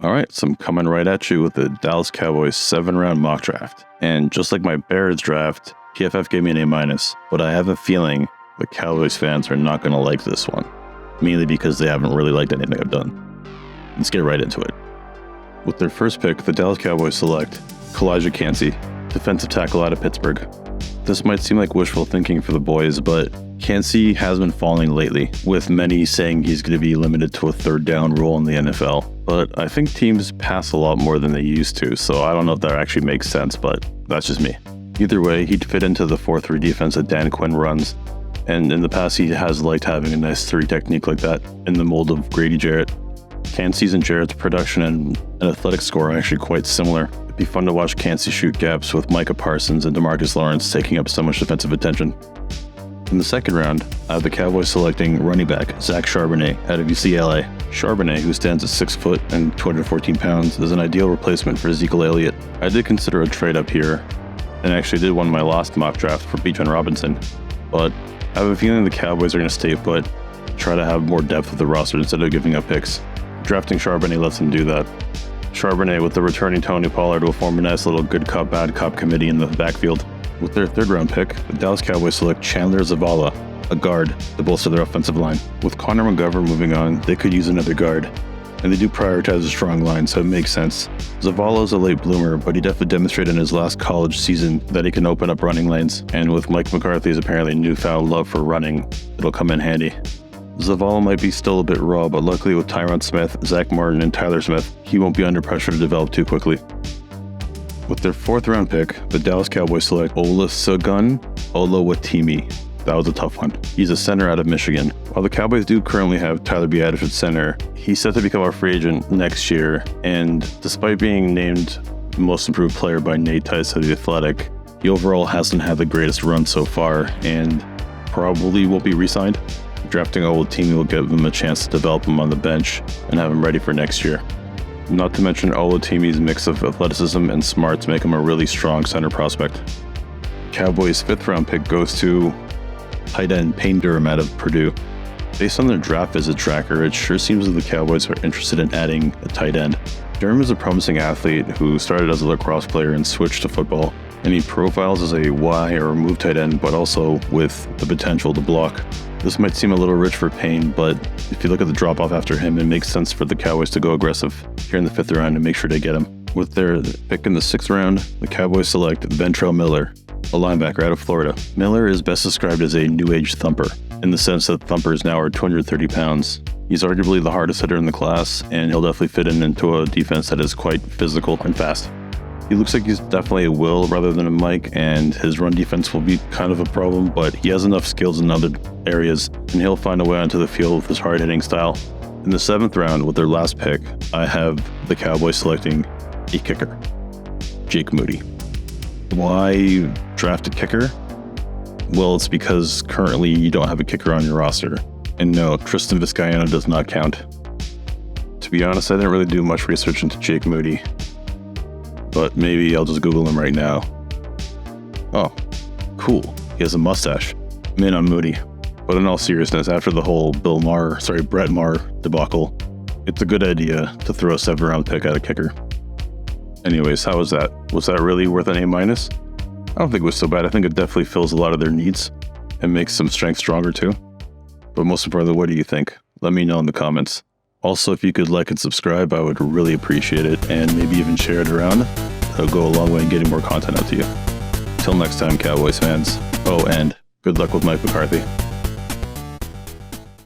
Alright, so I'm coming right at you with the Dallas Cowboys 7-round mock draft. And just like my Bears draft, PFF gave me an A-, but I have a feeling the Cowboys fans are not going to like this one. Mainly because they haven't really liked anything I've done. Let's get right into it. With their first pick, the Dallas Cowboys select Calijah Kancey, defensive tackle out of Pittsburgh. This might seem like wishful thinking for the boys, but Kancey has been falling lately, with many saying he's going to be limited to a third down role in the NFL. But I think teams pass a lot more than they used to, so I don't know if that actually makes sense, but that's just me. Either way, he'd fit into the 4-3 defense that Dan Quinn runs, and in the past he has liked having a nice 3 technique like that in the mold of Grady Jarrett. Kancey's and Jarrett's production and athletic score are actually quite similar. It'd be fun to watch Kancey shoot gaps with Micah Parsons and DeMarcus Lawrence taking up so much defensive attention. In the second round, I have the Cowboys selecting running back Zach Charbonnet out of UCLA. Charbonnet, who stands at 6 foot and 214 pounds, is an ideal replacement for Ezekiel Elliott. I did consider a trade up here, and actually did one in my last mock draft for Bijan Robinson, but I have a feeling the Cowboys are going to stay put, try to have more depth with the roster instead of giving up picks. Drafting Charbonnet lets them do that. Charbonnet, with the returning Tony Pollard, will form a nice little good cop, bad cop committee in the backfield. With their third round pick, the Dallas Cowboys select Chandler Zavala, a guard, to bolster their offensive line. With Connor McGovern moving on, they could use another guard, and they do prioritize a strong line, so it makes sense. Zavala is a late bloomer, but he definitely demonstrated in his last college season that he can open up running lanes, and with Mike McCarthy's apparently newfound love for running, it'll come in handy. Zavala might be still a bit raw, but luckily with Tyron Smith, Zach Martin, and Tyler Smith, he won't be under pressure to develop too quickly. With their fourth round pick, the Dallas Cowboys select Olusegun Oluwatimi. That was a tough one. He's a center out of Michigan. While the Cowboys do currently have Tyler Biadasz at center, he's set to become our free agent next year, and despite being named most improved player by Nate Tice of The Athletic, he overall hasn't had the greatest run so far, and probably won't be re-signed. Drafting Oluwatimi will give him a chance to develop him on the bench and have him ready for next year. Not to mention Oluwatimi's mix of athleticism and smarts make him a really strong center prospect. Cowboys' 5th round pick goes to tight end Payne Durham out of Purdue. Based on their draft visit tracker, it sure seems that the Cowboys are interested in adding a tight end. Durham is a promising athlete who started as a lacrosse player and switched to football, and he profiles as a Y or move tight end, but also with the potential to block. This might seem a little rich for Payne, but if you look at the drop-off after him, it makes sense for the Cowboys to go aggressive here in the 5th round and make sure to get him. With their pick in the 6th round, the Cowboys select Ventrell Miller, a linebacker out of Florida. Miller is best described as a new age thumper, in the sense that thumpers now are 230 pounds. He's arguably the hardest hitter in the class, and he'll definitely fit into a defense that is quite physical and fast. He looks like he's definitely a Will rather than a Mike, and his run defense will be kind of a problem, but he has enough skills in other areas, and he'll find a way onto the field with his hard-hitting style. In the 7th round, with their last pick, I have the Cowboys selecting a kicker, Jake Moody. Why draft a kicker? Well, it's because currently you don't have a kicker on your roster. And no, Tristan Vizcaino does not count. To be honest, I didn't really do much research into Jake Moody, but maybe I'll just Google him right now. Oh, cool. He has a mustache. I'm in on Moody. But in all seriousness, after the whole Brett Maher debacle, it's a good idea to throw a 7th round pick at a kicker. Anyways, how was that? Was that really worth an A-? I don't think it was so bad. I think it definitely fills a lot of their needs and makes some strength stronger too. But most importantly, what do you think? Let me know in the comments. Also, if you could like and subscribe, I would really appreciate it, and maybe even share it around. That'll go a long way in getting more content out to you. Till next time, Cowboys fans. Oh, and good luck with Mike McCarthy.